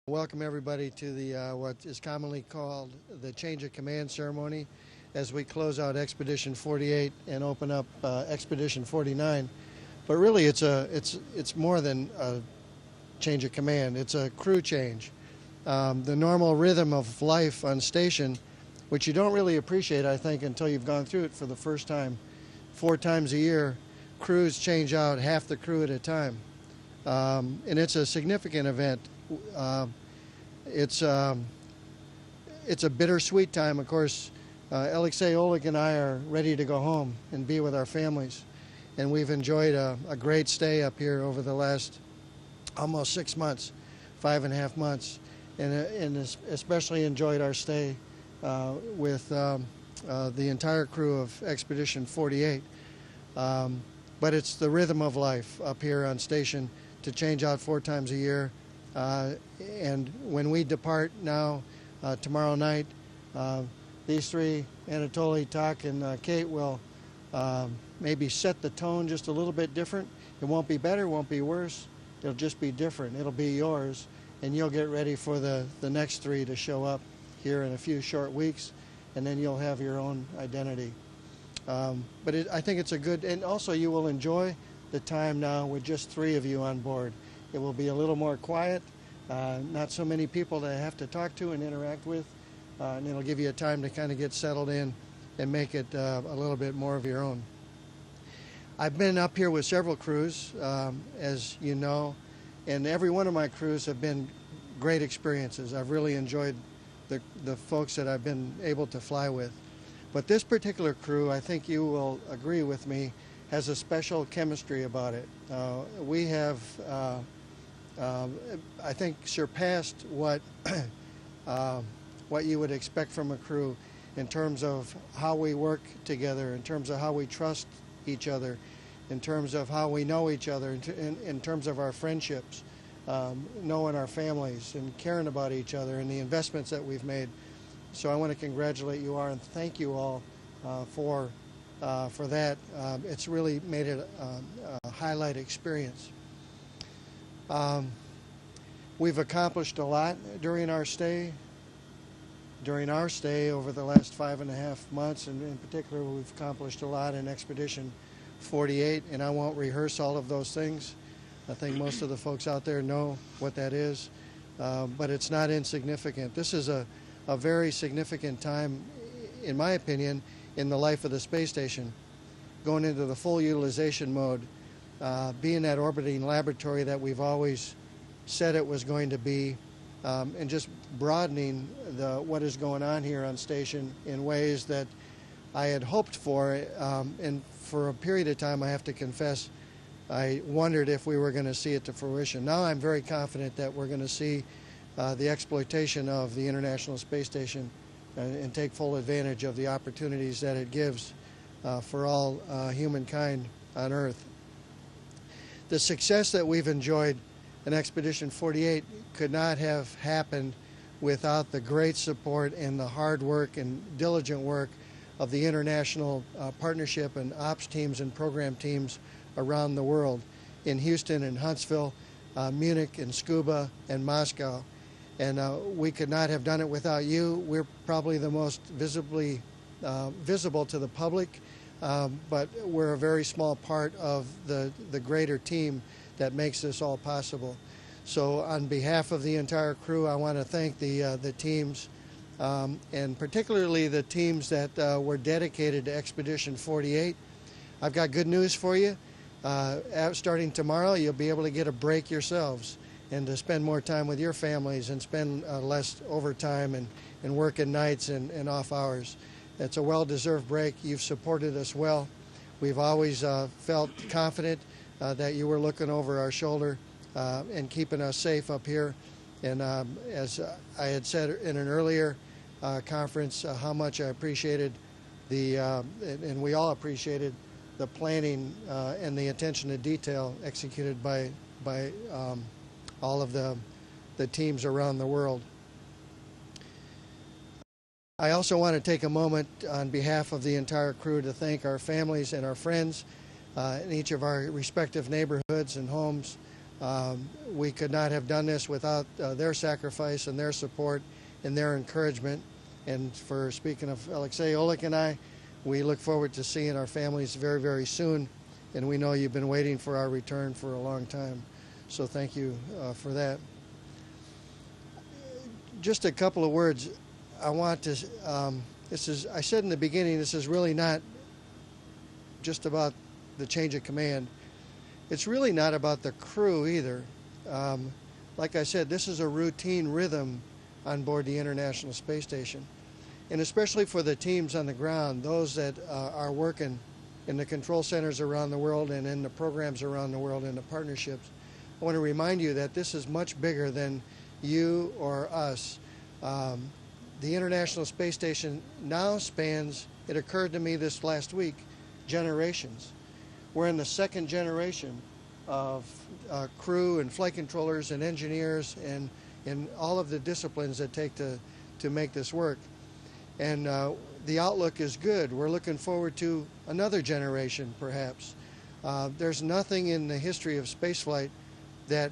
Welcome everybody to the what is commonly called the change of command ceremony as we close out Expedition 48 and open up Expedition 49. But really it's more than a change of command. It's a crew change. The normal rhythm of life on station, which you don't really appreciate, I think, until you've gone through it for the first time. 4 times a year, crews change out half the crew at a time. And it's a significant event. Uh, it's a bittersweet time. Of course, Alexei Oleg and I are ready to go home and be with our families. And we've enjoyed a great stay up here over the last almost 6 months, 5.5 months, and especially enjoyed our stay with the entire crew of Expedition 48. But it's the rhythm of life up here on station to change out 4 times a year. And when we depart now, tomorrow night, these three, Anatoly, Tak, and Kate, will maybe set the tone just a little bit different. It won't be better, won't be worse. It'll just be different. It'll be yours, and you'll get ready for the next three to show up here in a few short weeks, and then you'll have your own identity. But I think it's a good, and also you will enjoy the time now with just 3 of you on board. It will be a little more quiet, not so many people to have to talk to and interact with, and it'll give you a time to kind of get settled in and make it a little bit more of your own. I've been up here with several crews, as you know, and every one of my crews have been great experiences. I've really enjoyed the folks that I've been able to fly with. But this particular crew, I think you will agree with me, has a special chemistry about it. We have, I think, surpassed what you would expect from a crew in terms of how we work together, in terms of how we trust each other, in terms of how we know each other, in terms of our friendships, knowing our families and caring about each other and the investments that we've made. So I want to congratulate you all and thank you all for that. It's really made it a highlight experience. We've accomplished a lot during our stay. During our stay over the last 5.5 months, and in particular, we've accomplished a lot in Expedition 48, and I won't rehearse all of those things. I think most of the folks out there know what that is, but it's not insignificant. This is a very significant time, in my opinion, in the life of the space station. Going into the full utilization mode, being that orbiting laboratory that we've always said it was going to be, and just broadening what is going on here on station in ways that I had hoped for, and for a period of time, I have to confess, I wondered if we were going to see it to fruition. Now I'm very confident that we're going to see the exploitation of the International Space Station and take full advantage of the opportunities that it gives for all humankind on Earth. The success that we've enjoyed in Expedition 48 could not have happened without the great support and the hard work and diligent work of the international partnership and ops teams and program teams around the world, in Houston and Huntsville, Munich and Scuba and Moscow. And we could not have done it without you. We're probably the most visible to the public, but we're a very small part of the greater team that makes this all possible. So on behalf of the entire crew, I want to thank the teams, and particularly the teams that were dedicated to Expedition 48. I've got good news for you. Starting tomorrow, you'll be able to get a break yourselves and to spend more time with your families and spend less overtime and working nights and off hours. It's a well-deserved break. You've supported us well. We've always felt confident that you were looking over our shoulder and keeping us safe up here. And as I had said in an earlier conference, how much I appreciated and we all appreciated the planning and the attention to detail executed by all of the teams around the world. I also want to take a moment on behalf of the entire crew to thank our families and our friends in each of our respective neighborhoods and homes We could not have done this without their sacrifice and their support and their encouragement. And for speaking of Alexei, Oleg, and I, we look forward to seeing our families very, very soon. And we know you've been waiting for our return for a long time. So thank you for that. Just a couple of words. I want to, I said in the beginning, this is really not just about the change of command. It's really not about the crew either. Like I said, this is a routine rhythm on board the International Space Station. And especially for the teams on the ground, those that are working in the control centers around the world and in the programs around the world and the partnerships, I want to remind you that this is much bigger than you or us. The International Space Station now spans, it occurred to me this last week, generations. We're in the second generation of crew and flight controllers and engineers and in all of the disciplines that take to make this work. And the outlook is good. We're looking forward to another generation, perhaps. There's nothing in the history of spaceflight that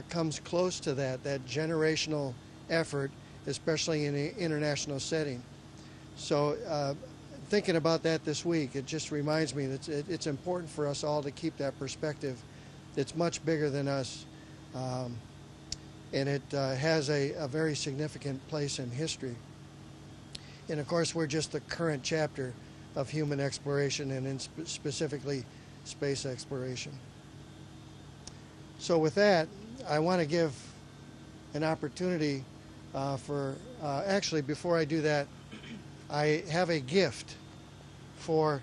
comes close to that generational effort, especially in an international setting. So thinking about that this week, it just reminds me that it's important for us all to keep that perspective. It's much bigger than us, and it has a very significant place in history. And of course, we're just the current chapter of human exploration and specifically space exploration. So with that, I want to give an opportunity actually, before I do that, I have a gift for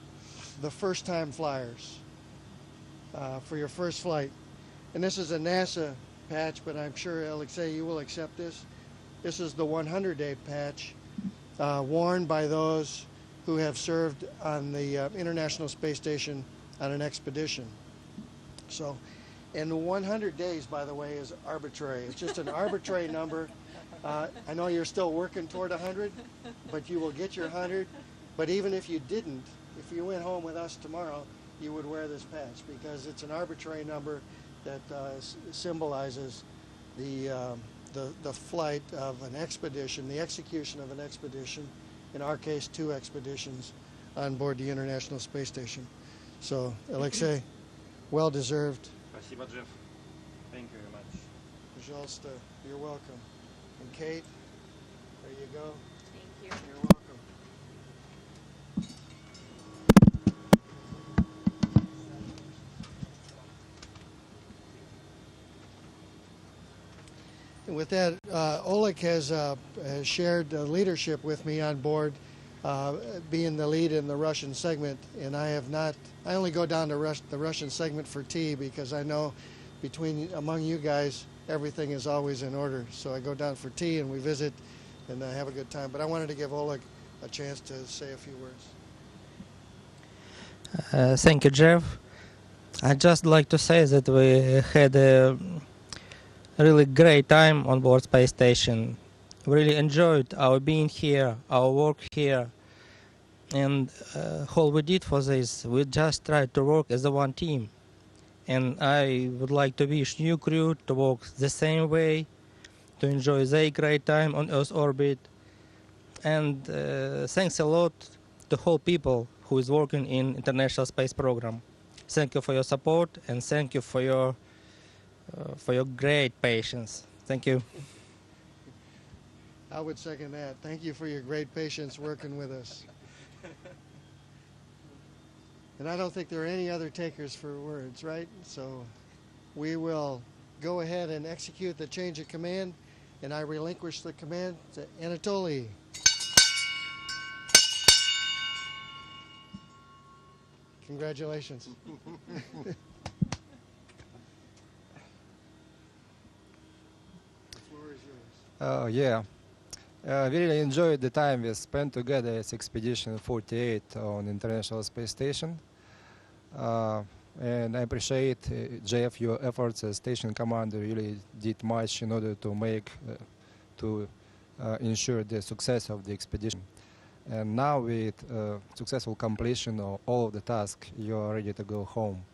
the first-time flyers for your first flight. And this is a NASA patch, but I'm sure, Alexei, you will accept this. This is the 100-day patch worn by those who have served on the International Space Station on an expedition. So, and the 100 days, by the way, is arbitrary. It's just an arbitrary number. I know you're still working toward 100, but you will get your 100. But even if you didn't, if you went home with us tomorrow, you would wear this patch because it's an arbitrary number that symbolizes the flight of an expedition, the execution of an expedition, in our case 2 expeditions on board the International Space Station. So, Alexei, well deserved. Спасибо, Jeff. Thank you very much. Пожалуйста, you're welcome. And Kate, there you go. Thank you. You're welcome. And with that, Oleg has shared leadership with me on board, being the lead in the Russian segment, and I have not. I only go down to the Russian segment for tea because I know among you guys everything is always in order. So I go down for tea and we visit and have a good time. But I wanted to give Oleg a chance to say a few words. Thank you, Jeff. I'd just like to say that we had a really great time on board Space Station. We really enjoyed our being here, our work here. And all we did for this, we just tried to work as a one team. And I would like to wish new crew to work the same way, to enjoy their great time on Earth orbit. And thanks a lot to whole people who is working in International Space Program. Thank you for your support and thank you for your great patience. Thank you. I would second that. Thank you for your great patience working with us. And I don't think there are any other takers for words, right? So we will go ahead and execute the change of command, and I relinquish the command to Anatoly. Congratulations. The floor is yours. Yeah. We really enjoyed the time we spent together as Expedition 48 on International Space Station. And I appreciate, Jeff, your efforts as station commander. Really did much in order to ensure the success of the expedition. And now with successful completion of all of the tasks, you are ready to go home.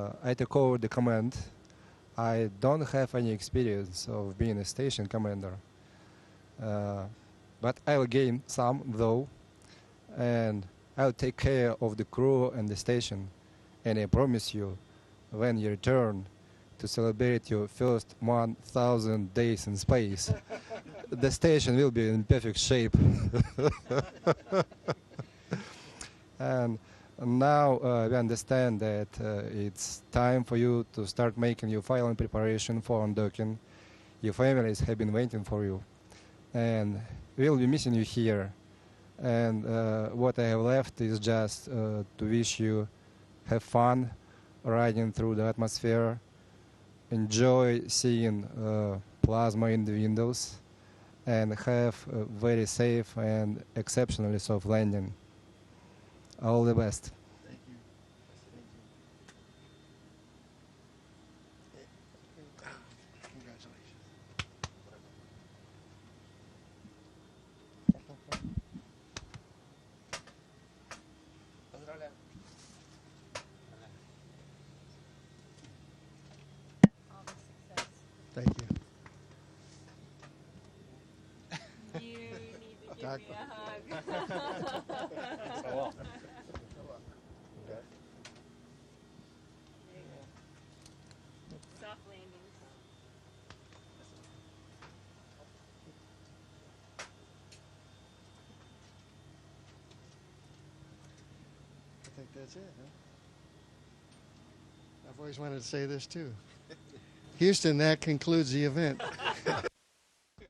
I took over the command. I don't have any experience of being a station commander, but I'll gain some though, and I'll take care of the crew and the station. And I promise you, when you return to celebrate your first 1,000 days in space, the station will be in perfect shape. And now we understand that it's time for you to start making your final preparation for undocking. Your families have been waiting for you, and we'll be missing you here. And what I have left is just to wish you have fun riding through the atmosphere, enjoy seeing plasma in the windows, and have a very safe and exceptionally soft landing. All the best. Thank you. Congratulations. All the success. Thank you. You need to give Doc. me a hug. So well. There you go. Soft landings. I think that's it, huh? I've always wanted to say this too. Houston, that concludes the event.